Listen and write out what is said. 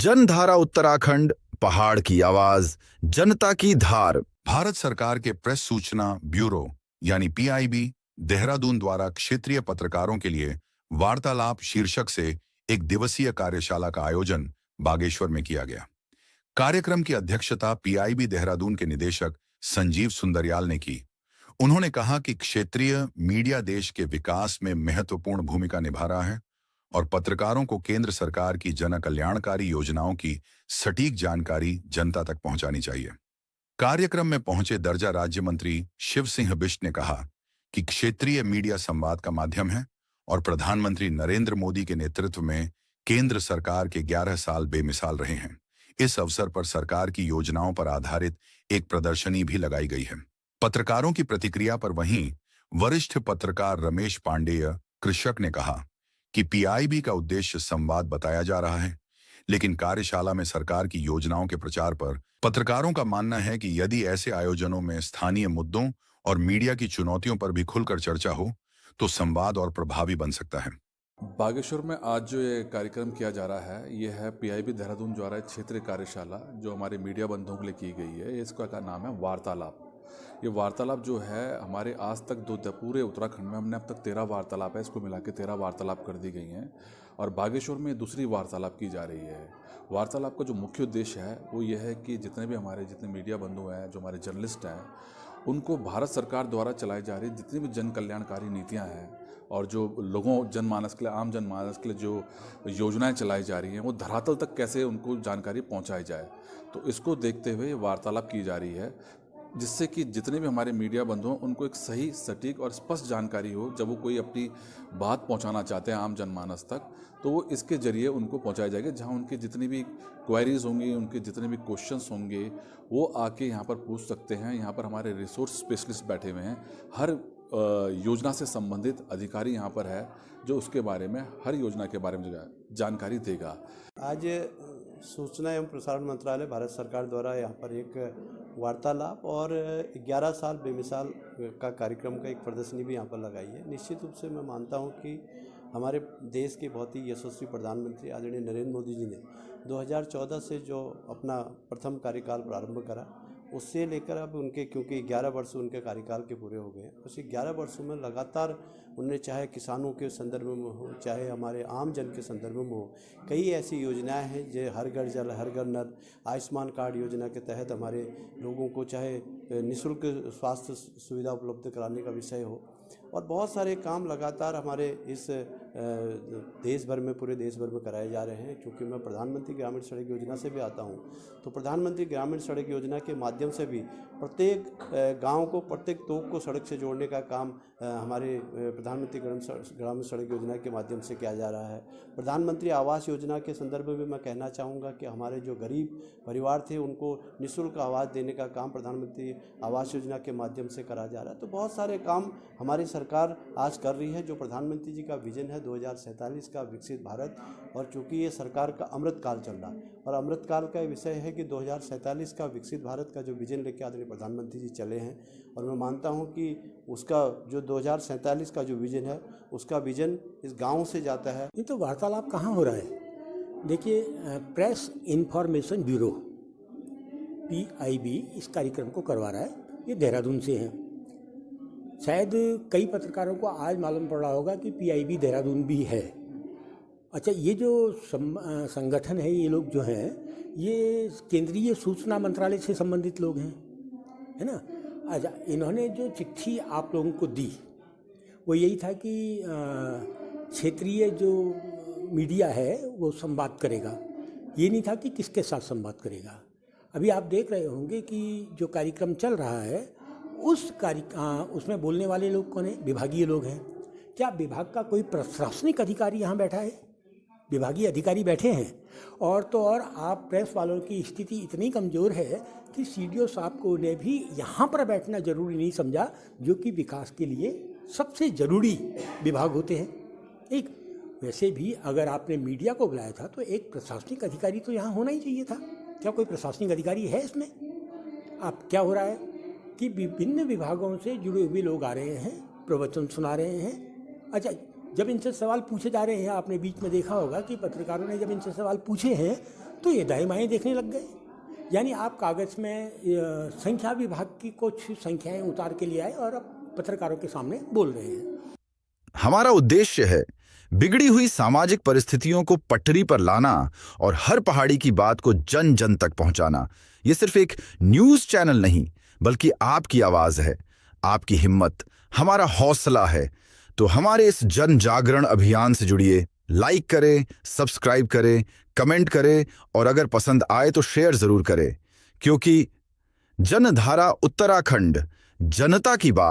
जनधारा उत्तराखंड, पहाड़ की आवाज, जनता की धार। भारत सरकार के प्रेस सूचना ब्यूरो यानी पीआईबी देहरादून द्वारा क्षेत्रीय पत्रकारों के लिए वार्तालाप शीर्षक से एक दिवसीय कार्यशाला का आयोजन बागेश्वर में किया गया। कार्यक्रम की अध्यक्षता पीआईबी देहरादून के निदेशक संजीव सुंदरयाल ने की। उन्होंने कहा कि क्षेत्रीय मीडिया देश के विकास में महत्वपूर्ण भूमिका निभा रहा है और पत्रकारों को केंद्र सरकार की जन कल्याणकारी योजनाओं की सटीक जानकारी जनता तक पहुंचानी चाहिए। कार्यक्रम में पहुंचे दर्जा राज्य मंत्री शिव सिंह बिष्ट ने कहा कि क्षेत्रीय मीडिया संवाद का माध्यम है और प्रधानमंत्री नरेंद्र मोदी के नेतृत्व में केंद्र सरकार के 11 साल बेमिसाल रहे हैं। इस अवसर पर सरकार की योजनाओं पर आधारित एक प्रदर्शनी भी लगाई गई है। पत्रकारों की प्रतिक्रिया पर वहीं वरिष्ठ पत्रकार रमेश पांडेय कृषक ने कहा कि पीआईबी का उद्देश्य संवाद बताया जा रहा है, लेकिन कार्यशाला में सरकार की योजनाओं के प्रचार पर पत्रकारों का मानना है कि यदि ऐसे आयोजनों में स्थानीय मुद्दों और मीडिया की चुनौतियों पर भी खुलकर चर्चा हो तो संवाद और प्रभावी बन सकता है। बागेश्वर में आज जो ये कार्यक्रम किया जा रहा है ये है पीआईबी देहरादून द्वारा क्षेत्रीय कार्यशाला जो हमारे मीडिया बंधुओं के लिए की गई है। इसका नाम है वार्तालाप। ये वार्तालाप जो है हमारे आज तक पूरे उत्तराखंड में हमने अब तक 13 वार्तालाप है, इसको मिला के 13 वार्तालाप कर दी गई हैं और बागेश्वर में दूसरी वार्तालाप की जा रही है। वार्तालाप का जो मुख्य उद्देश्य है वो ये है कि जितने मीडिया बंधु हैं, जो हमारे जर्नलिस्ट हैं, उनको भारत सरकार द्वारा चलाई जा रही जितनी भी जन कल्याणकारी नीतियाँ हैं और जो जनमानस के लिए, आम जनमानस के लिए जो योजनाएं चलाई जा रही हैं वो धरातल तक कैसे उनको जानकारी पहुंचाई जाए, तो इसको देखते हुए वार्तालाप की जा रही है, जिससे कि जितने भी हमारे मीडिया बंधु हैं उनको एक सही, सटीक और स्पष्ट जानकारी हो। जब वो कोई अपनी बात पहुंचाना चाहते हैं आम जनमानस तक, तो वो इसके जरिए उनको पहुंचाई जाएगी। जहां उनकी जितनी भी क्वेरीज होंगी, उनके जितने भी क्वेश्चंस होंगे, वो आके यहाँ पर पूछ सकते हैं। यहाँ पर हमारे रिसोर्स स्पेशलिस्ट बैठे हुए हैं। हर योजना से संबंधित अधिकारी यहाँ पर है जो उसके बारे में, हर योजना के बारे में जानकारी देगा। आज सूचना एवं प्रसारण मंत्रालय भारत सरकार द्वारा यहाँ पर एक वार्तालाप और 11 साल बेमिसाल का कार्यक्रम का एक प्रदर्शनी भी यहाँ पर लगाई है। निश्चित रूप से मैं मानता हूँ कि हमारे देश के बहुत ही यशस्वी प्रधानमंत्री आदरणीय नरेंद्र मोदी जी ने 2014 से जो अपना प्रथम कार्यकाल प्रारंभ करा, उससे लेकर अब उनके, क्योंकि 11 वर्ष उनके कार्यकाल के पूरे हो गए, उस 11 वर्षों में लगातार उन्हें, चाहे किसानों के संदर्भ में हो, चाहे हमारे आम जन के संदर्भ में हो, कई ऐसी योजनाएं हैं जो हर घर जल हर घर नल, आयुष्मान कार्ड योजना के तहत हमारे लोगों को चाहे निःशुल्क स्वास्थ्य सुविधा उपलब्ध कराने का विषय हो, और बहुत सारे काम लगातार हमारे इस देश भर में, पूरे देश भर में कराए जा रहे हैं। क्योंकि मैं प्रधानमंत्री ग्रामीण सड़क योजना से भी आता हूं, तो प्रधानमंत्री ग्रामीण सड़क योजना के माध्यम से भी प्रत्येक गांव को, प्रत्येक तोक को सड़क से जोड़ने का काम हमारे प्रधानमंत्री ग्रामीण सड़क योजना के माध्यम से किया जा रहा है। प्रधानमंत्री आवास योजना के संदर्भ में भी मैं कहना चाहूँगा कि हमारे जो गरीब परिवार थे उनको निःशुल्क आवास देने का काम प्रधानमंत्री आवास योजना के माध्यम से करा जा रहा है। तो बहुत सारे काम हमारी सरकार आज कर रही है। जो प्रधानमंत्री जी का विजन है 2047 का विकसित भारत, और चूँकि ये सरकार का अमृत काल चल रहा है और अमृत काल का विषय है कि 2047 का विकसित भारत का जो विजन लेके आदरणीय प्रधानमंत्री जी चले हैं, और मैं मानता हूं कि उसका जो 2047 का जो विजन है, उसका विजन इस गांव से जाता है। ये तो वार्तालाप कहाँ हो रहा है? देखिए, प्रेस इन्फॉर्मेशन ब्यूरो पीआईबी इस कार्यक्रम को करवा रहा है। ये देहरादून से हैं। शायद कई पत्रकारों को आज मालूम पड़ रहा होगा कि पीआईबी देहरादून भी है। अच्छा, ये जो संगठन है, ये लोग जो हैं, ये केंद्रीय सूचना मंत्रालय से संबंधित लोग हैं, है ना। अच्छा, इन्होंने जो चिट्ठी आप लोगों को दी वो यही था कि क्षेत्रीय जो मीडिया है वो संवाद करेगा। ये नहीं था कि किसके साथ संवाद करेगा। अभी आप देख रहे होंगे कि जो कार्यक्रम चल रहा है उसमें बोलने वाले लोग कौन है? विभागीय लोग हैं। क्या विभाग का कोई प्रशासनिक अधिकारी यहाँ बैठा है? विभागीय अधिकारी बैठे हैं। और तो और आप प्रेस वालों की स्थिति इतनी कमज़ोर है कि सीडीओ साहब को ने भी यहाँ पर बैठना जरूरी नहीं समझा, जो कि विकास के लिए सबसे ज़रूरी विभाग होते हैं। एक वैसे भी अगर आपने मीडिया को बुलाया था तो एक प्रशासनिक अधिकारी तो यहाँ होना ही चाहिए था। क्या कोई प्रशासनिक अधिकारी है इसमें? आप क्या हो रहा है कि विभिन्न विभागों से जुड़े हुए लोग आ रहे हैं, प्रवचन सुना रहे हैं। अच्छा, जब इनसे सवाल पूछे जा रहे हैं, आपने बीच में देखा होगा कि पत्रकारों ने जब इनसे सवाल पूछे हैं तो ये दाएं बाएं देखने लग गए। यानी आप कागज़ में संख्या विभाग की कुछ संख्याएं उतार के लिए आए और अब पत्रकारों के सामने बोल रहे हैं। हमारा उद्देश्य है बिगड़ी हुई सामाजिक परिस्थितियों को पटरी पर लाना और हर पहाड़ी की बात को जन जन तक पहुंचाना। ये सिर्फ एक न्यूज़ चैनल नहीं, बल्कि आपकी आवाज़ है, आपकी हिम्मत, हमारा हौसला है। तो हमारे इस जन जागरण अभियान से जुड़िए, लाइक करें, सब्सक्राइब करें, कमेंट करें और अगर पसंद आए तो शेयर जरूर करें, क्योंकि जनधारा उत्तराखंड, जनता की बात।